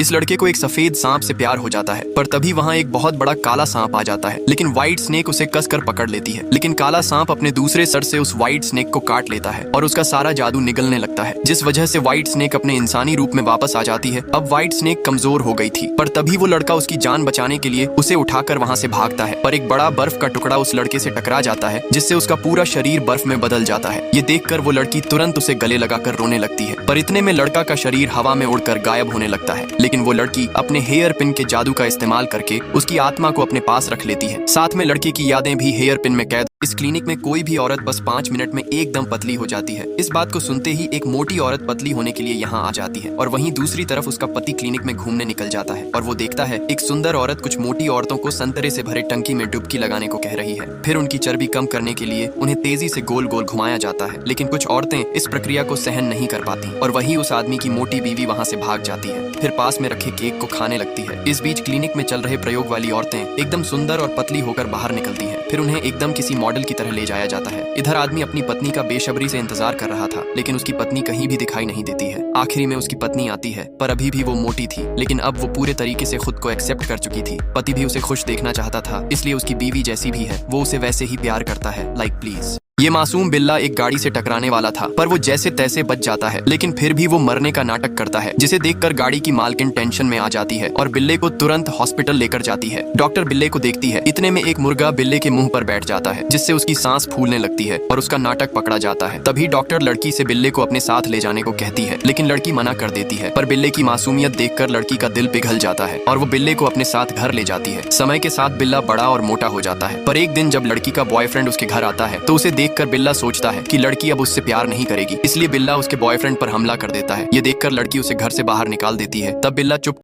इस लड़के को एक सफेद सांप से प्यार हो जाता है, पर तभी वहाँ एक बहुत बड़ा काला सांप आ जाता है। लेकिन व्हाइट स्नेक उसे कसकर पकड़ लेती है। लेकिन काला सांप अपने दूसरे सर से उस व्हाइट स्नेक को काट लेता है और उसका सारा जादू निगलने लगता है, जिस वजह से व्हाइट स्नेक अपने इंसानी रूप में वापस आ जाती है। अब व्हाइट स्नेक कमजोर हो गई थी, पर तभी वो लड़का उसकी जान बचाने के लिए उसे उठाकर वहाँ से भागता है, पर एक बड़ा बर्फ का टुकड़ा उस लड़के से टकरा जाता है, जिससे उसका पूरा शरीर बर्फ में बदल जाता है। ये देखकर वो लड़की तुरंत उसे गले लगाकर रोने लगती है, पर इतने में लड़का का शरीर हवा में उड़कर गायब होने लगता है। लेकिन वो लड़की अपने हेयर पिन के जादू का इस्तेमाल करके उसकी आत्मा को अपने पास रख लेती है। साथ में लड़के की यादें भी हेयर पिन में कैद। इस क्लिनिक में कोई भी औरत बस 5 मिनट में एकदम पतली हो जाती है। इस बात को सुनते ही एक मोटी औरत पतली होने के लिए यहाँ आ जाती है और वहीं दूसरी तरफ उसका पति क्लिनिक में घूमने निकल जाता है और वो देखता है एक सुंदर औरत कुछ मोटी औरतों को संतरे से भरे टंकी में डुबकी लगाने को कह रही है। फिर उनकी चर्बी कम करने के लिए उन्हें तेजी से गोल गोल घुमाया जाता है, लेकिन कुछ औरतें इस प्रक्रिया को सहन नहीं कर पाती और वही उस आदमी की मोटी बीवी वहाँ से भाग जाती है, फिर पास में रखे केक को खाने लगती है। इस बीच क्लिनिक में चल रहे प्रयोग वाली औरतें एकदम सुंदर और पतली होकर बाहर निकलती है, फिर उन्हें एकदम किसी मॉडल की तरह ले जाया जाता है। इधर आदमी अपनी पत्नी का बेसब्री से इंतजार कर रहा था, लेकिन उसकी पत्नी कहीं भी दिखाई नहीं देती है। आखिरी में उसकी पत्नी आती है, पर अभी भी वो मोटी थी, लेकिन अब वो पूरे तरीके से खुद को एक्सेप्ट कर चुकी थी। पति भी उसे खुश देखना चाहता था, इसलिए उसकी बीवी जैसी भी है वो उसे वैसे ही प्यार करता है, लाइक प्लीज। ये मासूम बिल्ला एक गाड़ी से टकराने वाला था, पर वो जैसे तैसे बच जाता है, लेकिन फिर भी वो मरने का नाटक करता है, जिसे देखकर गाड़ी की मालकिन टेंशन में आ जाती है और बिल्ले को तुरंत हॉस्पिटल लेकर जाती है। डॉक्टर बिल्ले को देखती है, इतने में एक मुर्गा बिल्ले के मुंह पर बैठ जाता है, जिससे उसकी सांस फूलने लगती है और उसका नाटक पकड़ा जाता है। तभी डॉक्टर लड़की से बिल्ले को अपने साथ ले जाने को कहती है, लेकिन लड़की मना कर देती है, पर बिल्ले की मासूमियत देखकर लड़की का दिल पिघल जाता है और वो बिल्ले को अपने साथ घर ले जाती है। समय के साथ बिल्ला बड़ा और मोटा हो जाता है, पर एक दिन जब लड़की का बॉयफ्रेंड उसके घर आता है तो उसे देखकर बिल्ला सोचता है कि लड़की अब उससे प्यार नहीं करेगी, इसलिए बिल्ला उसके बॉयफ्रेंड पर हमला कर देता है। ये देखकर लड़की उसे घर से बाहर निकाल देती है। तब बिल्ला चुप